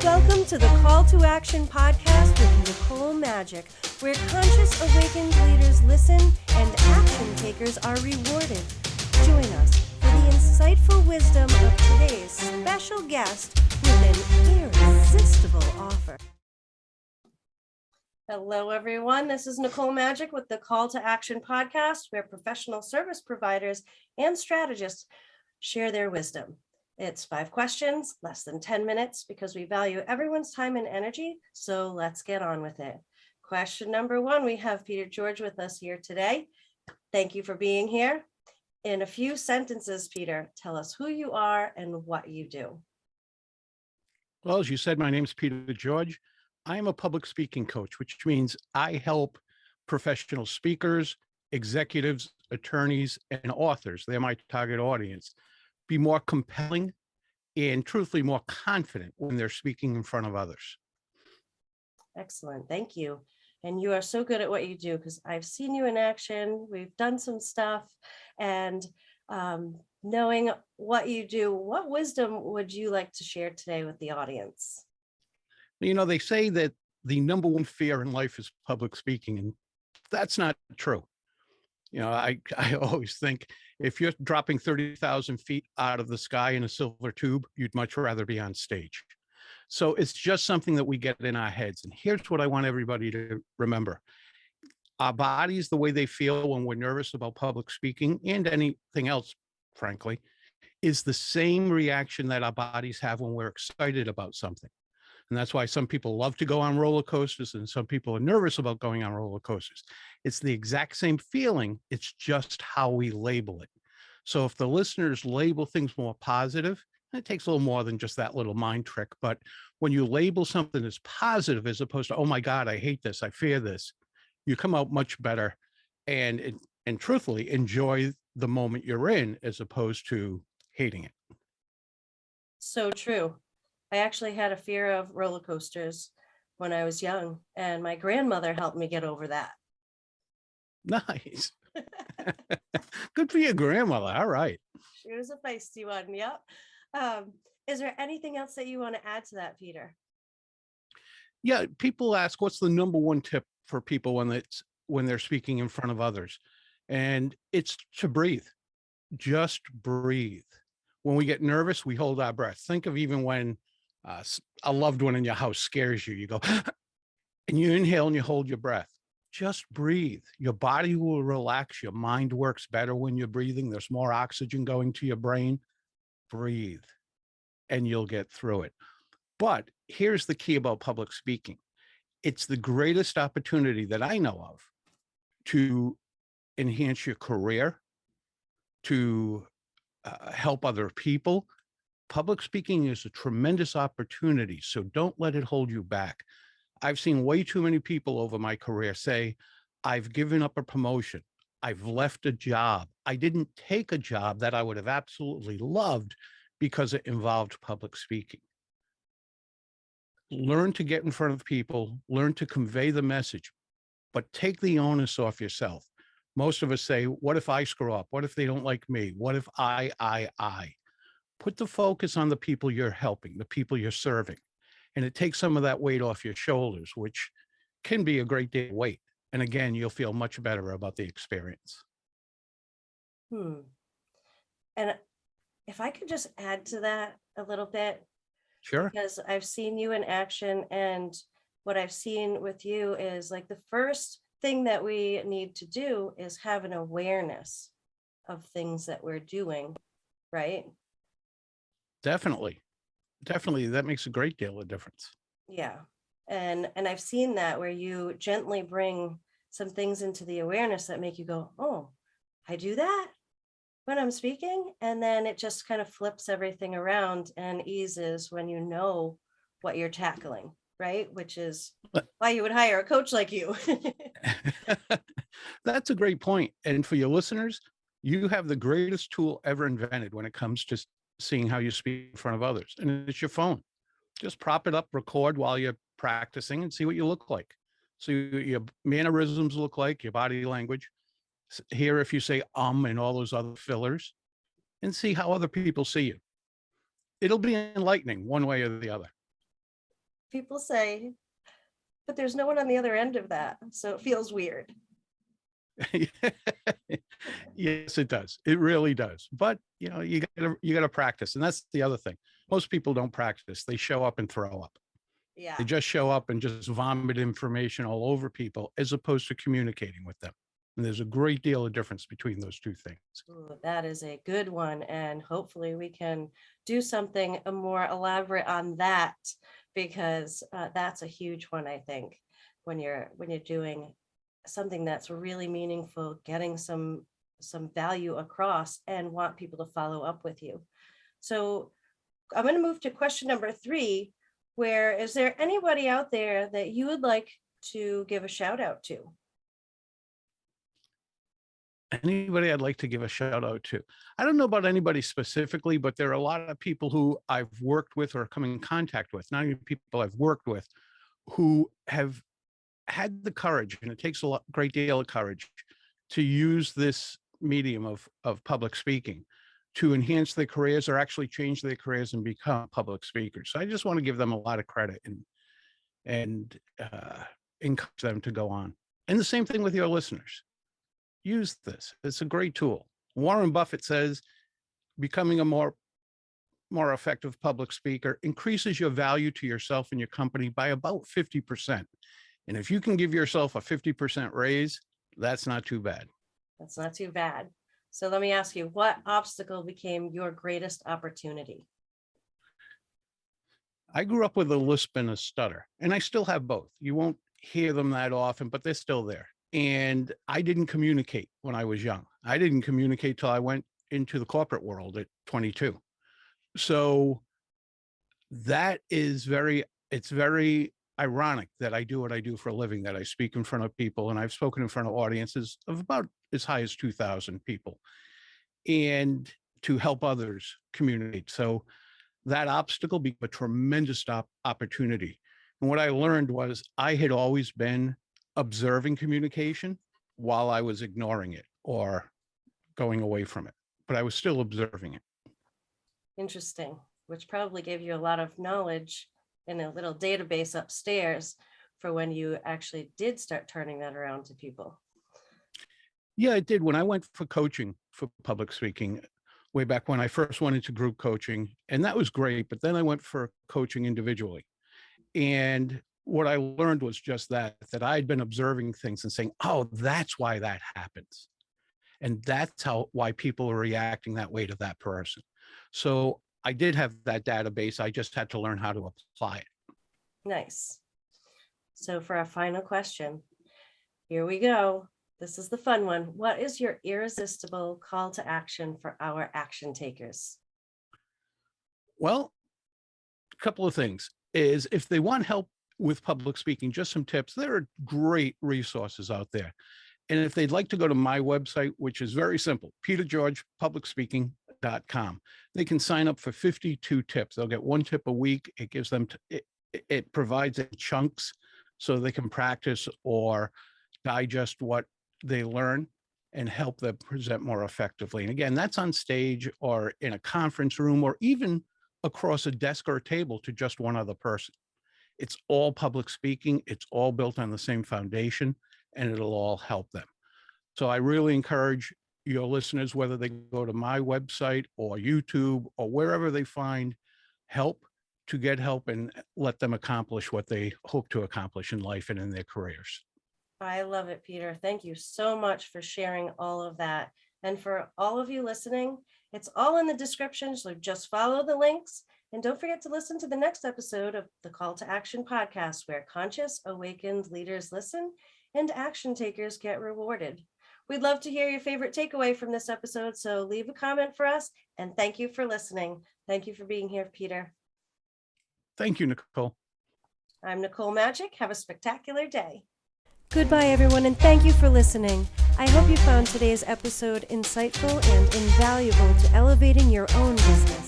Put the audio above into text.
Welcome to the Call to Action podcast with Nicole Magic, where conscious awakened leaders listen and action takers are rewarded. Join us for the insightful wisdom of today's special guest with an irresistible offer. Hello, everyone. This is Nicole Magic with the Call to Action podcast, where professional service providers and strategists share their wisdom. It's 5 questions, less than 10 minutes, because we value everyone's time and energy. So let's get on with it. Question number 1, we have Peter George with us here today. Thank you for being here. In a few sentences, Peter, tell us who you are and what you do. Well, as you said, my name is Peter George. I am a public speaking coach, which means I help professional speakers, executives, attorneys, and authors, they're my target audience, be more compelling and truthfully more confident when they're speaking in front of others. Excellent. Thank you. And you are so good at what you do, because I've seen you in action. We've done some stuff, and knowing what you do, what wisdom would you like to share today with the audience? You know, they say that the number one fear in life is public speaking, and that's not true. You know, I always think if you're dropping 30,000 feet out of the sky in a silver tube, you'd much rather be on stage. So it's just something that we get in our heads. And here's what I want everybody to remember. Our bodies, the way they feel when we're nervous about public speaking and anything else, frankly, is the same reaction that our bodies have when we're excited about something. And that's why some people love to go on roller coasters and some people are nervous about going on roller coasters. It's the exact same feeling. It's just how we label it. So if the listeners label things more positive, it takes a little more than just that little mind trick. But when you label something as positive, as opposed to, oh my God, I hate this, I fear this, you come out much better and truthfully enjoy the moment you're in as opposed to hating it. So true. I actually had a fear of roller coasters when I was young, and my grandmother helped me get over that. Nice. Good for your grandmother. All right. She was a feisty one. Yep. Is there anything else that you want to add to that, Peter? Yeah. People ask, what's the number one tip for people when they're speaking in front of others? And it's to breathe. Just breathe. When we get nervous, we hold our breath. Think of even when a loved one in your house scares you, you go, and you inhale and you hold your breath. Just breathe. Your body will relax. Your mind works better when you're breathing. There's more oxygen going to your brain. Breathe, and you'll get through it. But here's the key about public speaking. It's the greatest opportunity that I know of to enhance your career, to help other people. Public speaking is a tremendous opportunity, so don't let it hold you back. I've seen way too many people over my career say, I've given up a promotion. I've left a job. I didn't take a job that I would have absolutely loved because it involved public speaking. Learn to get in front of people, learn to convey the message, but take the onus off yourself. Most of us say, what if I screw up? What if they don't like me? What if I? Put the focus on the people you're helping, the people you're serving. And it takes some of that weight off your shoulders, which can be a great deal of weight. And again, you'll feel much better about the experience. And if I could just add to that a little bit. Sure. Because I've seen you in action, and what I've seen with you is like the first thing that we need to do is have an awareness of things that we're doing, right? Definitely. That makes a great deal of difference. Yeah. And I've seen that where you gently bring some things into the awareness that make you go, oh, I do that when I'm speaking. And then it just kind of flips everything around and eases when you know what you're tackling, right? Which is why you would hire a coach like you. That's a great point. And for your listeners, you have the greatest tool ever invented when it comes to seeing how you speak in front of others. And it's your phone. Just prop it up, record while you're practicing and see what you look like. So your mannerisms look like, your body language. Hear if you say and all those other fillers, and see how other people see you. It'll be enlightening one way or the other. People say, but there's no one on the other end of that. So it feels weird. Yes, it does. It really does. But you gotta practice. And that's the other thing. Most people don't practice. They show up and throw up. Yeah. They just show up and just vomit information all over people as opposed to communicating with them. And there's a great deal of difference between those two things. Ooh, that is a good one. And hopefully we can do something more elaborate on that, because that's a huge one, I think, when you're doing something that's really meaningful, getting some value across and want people to follow up with you. So I'm going to move to question number 3, where is there anybody out there that you would like to give a shout out to? Anybody I'd like to give a shout out to. I don't know about anybody specifically, but there are a lot of people who I've worked with or come in contact with, not even people I've worked with, who have had the courage, and it takes a great deal of courage to use this medium of public speaking to enhance their careers or actually change their careers and become public speakers. So I just want to give them a lot of credit and encourage them to go on. And the same thing with your listeners. Use this. It's a great tool. Warren Buffett says becoming a more effective public speaker increases your value to yourself and your company by about 50%. And if you can give yourself a 50% raise, that's not too bad. That's not too bad. So let me ask you, what obstacle became your greatest opportunity? I grew up with a lisp and a stutter, and I still have both. You won't hear them that often, but they're still there. And I didn't communicate when I was young. I didn't communicate till I went into the corporate world at 22. So that is it's very ironic that I do what I do for a living, that I speak in front of people, and I've spoken in front of audiences of about as high as 2,000 people, and to help others communicate. So that obstacle became a tremendous opportunity. And what I learned was I had always been observing communication while I was ignoring it or going away from it, but I was still observing it. Interesting, which probably gave you a lot of knowledge in a little database upstairs for when you actually did start turning that around to people. Yeah, it did. When I went for coaching for public speaking, way back when I first went into group coaching, and that was great, but then I went for coaching individually. And what I learned was just that I'd been observing things and saying, oh, that's why that happens. And that's why people are reacting that way to that person. So I did have that database. I just had to learn how to apply it. Nice. So for our final question, here we go. This is the fun one. What is your irresistible call to action for our action takers? Well, a couple of things is if they want help with public speaking, just some tips. There are great resources out there. And if they'd like to go to my website, which is very simple, petergeorgepublicspeaking.com, they can sign up for 52 tips. They'll get 1 tip a week. It gives them, it provides it chunks so they can practice or digest what they learn and help them present more effectively. And again, that's on stage or in a conference room or even across a desk or a table to just one other person. It's all public speaking. It's all built on the same foundation, and it'll all help them. So I really encourage your listeners, whether they go to my website or YouTube or wherever they find help, to get help and let them accomplish what they hope to accomplish in life and in their careers. I love it, Peter. Thank you so much for sharing all of that. And for all of you listening, it's all in the description. So just follow the links. And don't forget to listen to the next episode of the Call to Action podcast, where conscious, awakened leaders listen and action takers get rewarded. We'd love to hear your favorite takeaway from this episode. So leave a comment for us. And thank you for listening. Thank you for being here, Peter. Thank you, Nicole. I'm Nicole Magic. Have a spectacular day. Goodbye, everyone, and thank you for listening. I hope you found today's episode insightful and invaluable to elevating your own business.